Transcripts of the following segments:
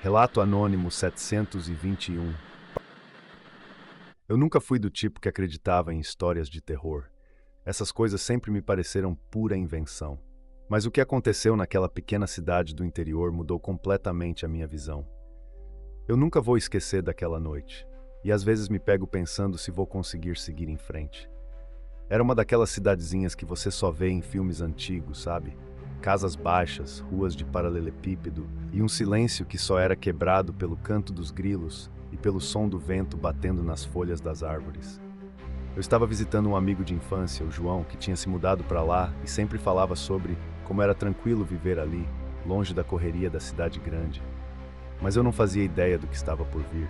Relato anônimo 721. Eu nunca fui do tipo que acreditava em histórias de terror. Essas coisas sempre me pareceram pura invenção. Mas o que aconteceu naquela pequena cidade do interior mudou completamente a minha visão. Eu nunca vou esquecer daquela noite, e às vezes me pego pensando se vou conseguir seguir em frente. Era uma daquelas cidadezinhas que você só vê em filmes antigos, sabe? Casas baixas, ruas de paralelepípedo e um silêncio que só era quebrado pelo canto dos grilos e pelo som do vento batendo nas folhas das árvores. Eu estava visitando um amigo de infância, o João, que tinha se mudado para lá e sempre falava sobre como era tranquilo viver ali, longe da correria da cidade grande. Mas eu não fazia ideia do que estava por vir.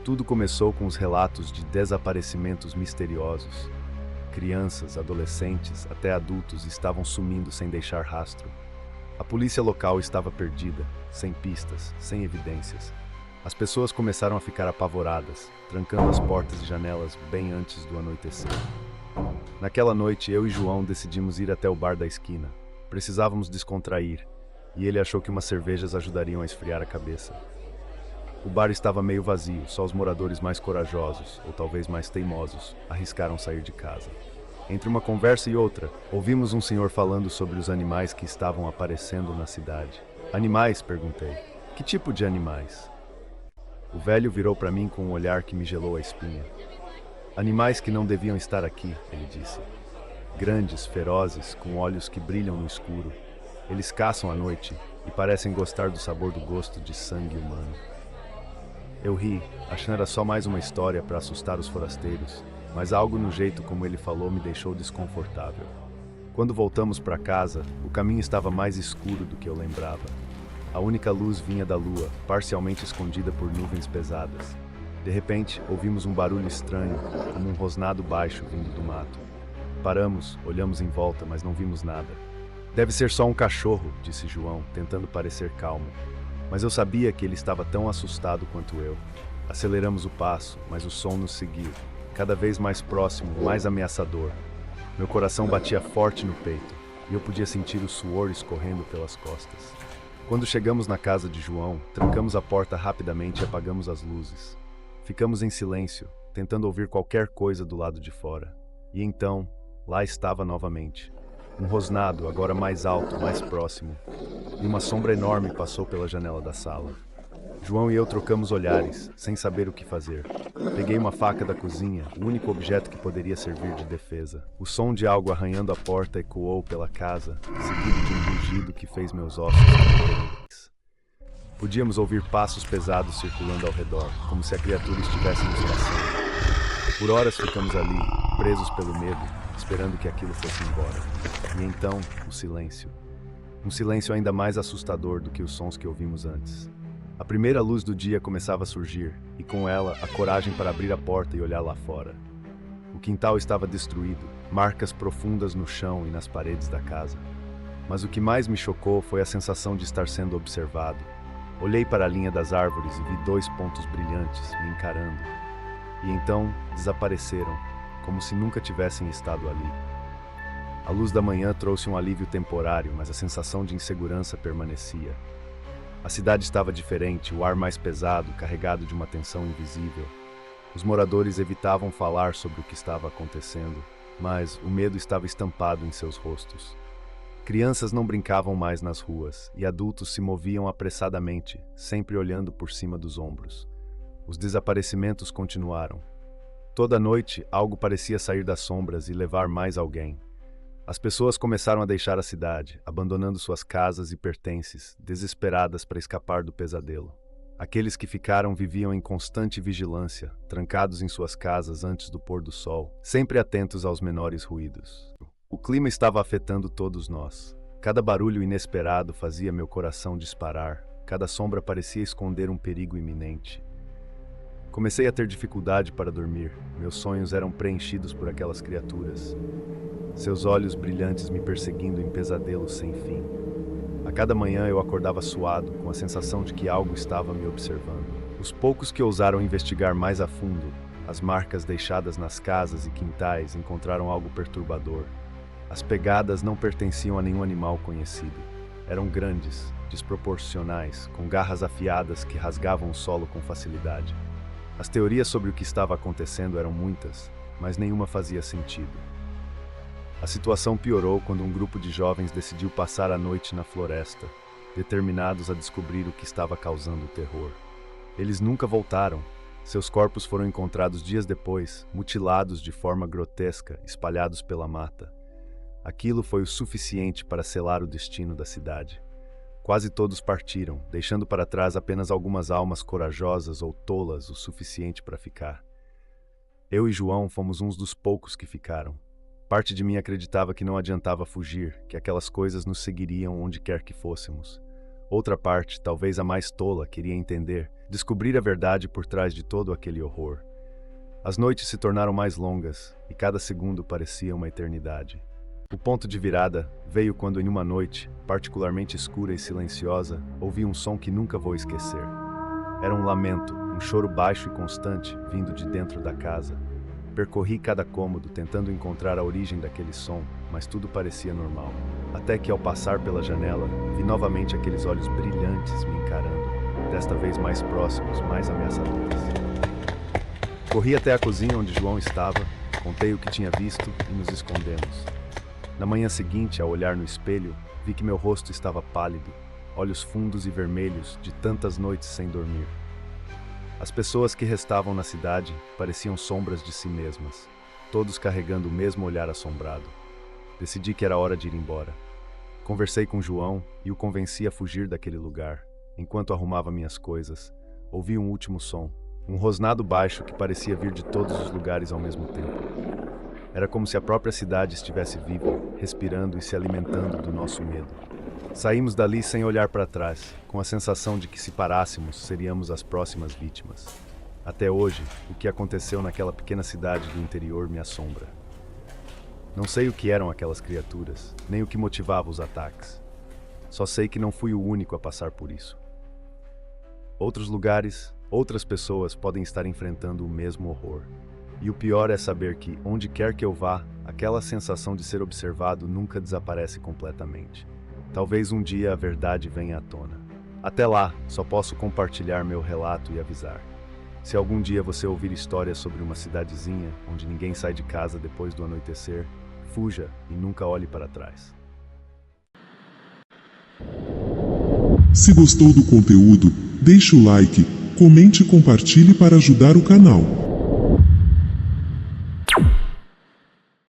Tudo começou com os relatos de desaparecimentos misteriosos. Crianças, adolescentes, até adultos estavam sumindo sem deixar rastro. A polícia local estava perdida, sem pistas, sem evidências. As pessoas começaram a ficar apavoradas, trancando as portas e janelas bem antes do anoitecer. Naquela noite, eu e João decidimos ir até o bar da esquina. Precisávamos descontrair, e ele achou que umas cervejas ajudariam a esfriar a cabeça. O bar estava meio vazio, só os moradores mais corajosos, ou talvez mais teimosos, arriscaram sair de casa. Entre uma conversa e outra, ouvimos um senhor falando sobre os animais que estavam aparecendo na cidade. Animais? Perguntei. Que tipo de animais? O velho virou para mim com um olhar que me gelou a espinha. Animais que não deviam estar aqui, ele disse. Grandes, ferozes, com olhos que brilham no escuro. Eles caçam à noite e parecem gostar do sabor do gosto de sangue humano. Eu ri, achando era só mais uma história para assustar os forasteiros, mas algo no jeito como ele falou me deixou desconfortável. Quando voltamos para casa, o caminho estava mais escuro do que eu lembrava. A única luz vinha da lua, parcialmente escondida por nuvens pesadas. De repente, ouvimos um barulho estranho, como um rosnado baixo vindo do mato. Paramos, olhamos em volta, mas não vimos nada. Deve ser só um cachorro, disse João, tentando parecer calmo. Mas eu sabia que ele estava tão assustado quanto eu. Aceleramos o passo, mas o som nos seguiu, cada vez mais próximo, mais ameaçador. Meu coração batia forte no peito, e eu podia sentir o suor escorrendo pelas costas. Quando chegamos na casa de João, trancamos a porta rapidamente e apagamos as luzes. Ficamos em silêncio, tentando ouvir qualquer coisa do lado de fora. E então, lá estava novamente. Um rosnado, agora mais alto, mais próximo. E uma sombra enorme passou pela janela da sala. João e eu trocamos olhares, sem saber o que fazer. Peguei uma faca da cozinha, o único objeto que poderia servir de defesa. O som de algo arranhando a porta ecoou pela casa, seguido de um rugido que fez meus ossos tremerem. Podíamos ouvir passos pesados circulando ao redor, como se a criatura estivesse nos caçando. Por horas ficamos ali, presos pelo medo, esperando que aquilo fosse embora. E então, o silêncio. Um silêncio ainda mais assustador do que os sons que ouvimos antes. A primeira luz do dia começava a surgir, e com ela, a coragem para abrir a porta e olhar lá fora. O quintal estava destruído, marcas profundas no chão e nas paredes da casa. Mas o que mais me chocou foi a sensação de estar sendo observado. Olhei para a linha das árvores e vi 2 pontos brilhantes me encarando. E então, desapareceram, como se nunca tivessem estado ali. A luz da manhã trouxe um alívio temporário, mas a sensação de insegurança permanecia. A cidade estava diferente, o ar mais pesado, carregado de uma tensão invisível. Os moradores evitavam falar sobre o que estava acontecendo, mas o medo estava estampado em seus rostos. Crianças não brincavam mais nas ruas, e adultos se moviam apressadamente, sempre olhando por cima dos ombros. Os desaparecimentos continuaram. Toda noite, algo parecia sair das sombras e levar mais alguém. As pessoas começaram a deixar a cidade, abandonando suas casas e pertences, desesperadas para escapar do pesadelo. Aqueles que ficaram viviam em constante vigilância, trancados em suas casas antes do pôr do sol, sempre atentos aos menores ruídos. O clima estava afetando todos nós. Cada barulho inesperado fazia meu coração disparar, cada sombra parecia esconder um perigo iminente. Comecei a ter dificuldade para dormir, meus sonhos eram preenchidos por aquelas criaturas. Seus olhos brilhantes me perseguindo em pesadelos sem fim. A cada manhã eu acordava suado, com a sensação de que algo estava me observando. Os poucos que ousaram investigar mais a fundo, as marcas deixadas nas casas e quintais encontraram algo perturbador. As pegadas não pertenciam a nenhum animal conhecido. Eram grandes, desproporcionais, com garras afiadas que rasgavam o solo com facilidade. As teorias sobre o que estava acontecendo eram muitas, mas nenhuma fazia sentido. A situação piorou quando um grupo de jovens decidiu passar a noite na floresta, determinados a descobrir o que estava causando o terror. Eles nunca voltaram. Seus corpos foram encontrados dias depois, mutilados de forma grotesca, espalhados pela mata. Aquilo foi o suficiente para selar o destino da cidade. Quase todos partiram, deixando para trás apenas algumas almas corajosas ou tolas o suficiente para ficar. Eu e João fomos uns dos poucos que ficaram. Parte de mim acreditava que não adiantava fugir, que aquelas coisas nos seguiriam onde quer que fôssemos. Outra parte, talvez a mais tola, queria entender, descobrir a verdade por trás de todo aquele horror. As noites se tornaram mais longas, e cada segundo parecia uma eternidade. O ponto de virada veio quando, em uma noite, particularmente escura e silenciosa, ouvi um som que nunca vou esquecer. Era um lamento, um choro baixo e constante, vindo de dentro da casa. Percorri cada cômodo, tentando encontrar a origem daquele som, mas tudo parecia normal. Até que, ao passar pela janela, vi novamente aqueles olhos brilhantes me encarando, desta vez mais próximos, mais ameaçadores. Corri até a cozinha onde João estava, contei o que tinha visto e nos escondemos. Na manhã seguinte, ao olhar no espelho, vi que meu rosto estava pálido, olhos fundos e vermelhos de tantas noites sem dormir. As pessoas que restavam na cidade pareciam sombras de si mesmas, todos carregando o mesmo olhar assombrado. Decidi que era hora de ir embora. Conversei com João e o convenci a fugir daquele lugar. Enquanto arrumava minhas coisas, ouvi um último som, um rosnado baixo que parecia vir de todos os lugares ao mesmo tempo. Era como se a própria cidade estivesse viva, respirando e se alimentando do nosso medo. Saímos dali sem olhar para trás, com a sensação de que se parássemos, seríamos as próximas vítimas. Até hoje, o que aconteceu naquela pequena cidade do interior me assombra. Não sei o que eram aquelas criaturas, nem o que motivava os ataques. Só sei que não fui o único a passar por isso. Outros lugares, outras pessoas podem estar enfrentando o mesmo horror. E o pior é saber que, onde quer que eu vá, aquela sensação de ser observado nunca desaparece completamente. Talvez um dia a verdade venha à tona. Até lá, só posso compartilhar meu relato e avisar. Se algum dia você ouvir histórias sobre uma cidadezinha onde ninguém sai de casa depois do anoitecer, fuja e nunca olhe para trás. Se gostou do conteúdo, deixe o like, comente e compartilhe para ajudar o canal.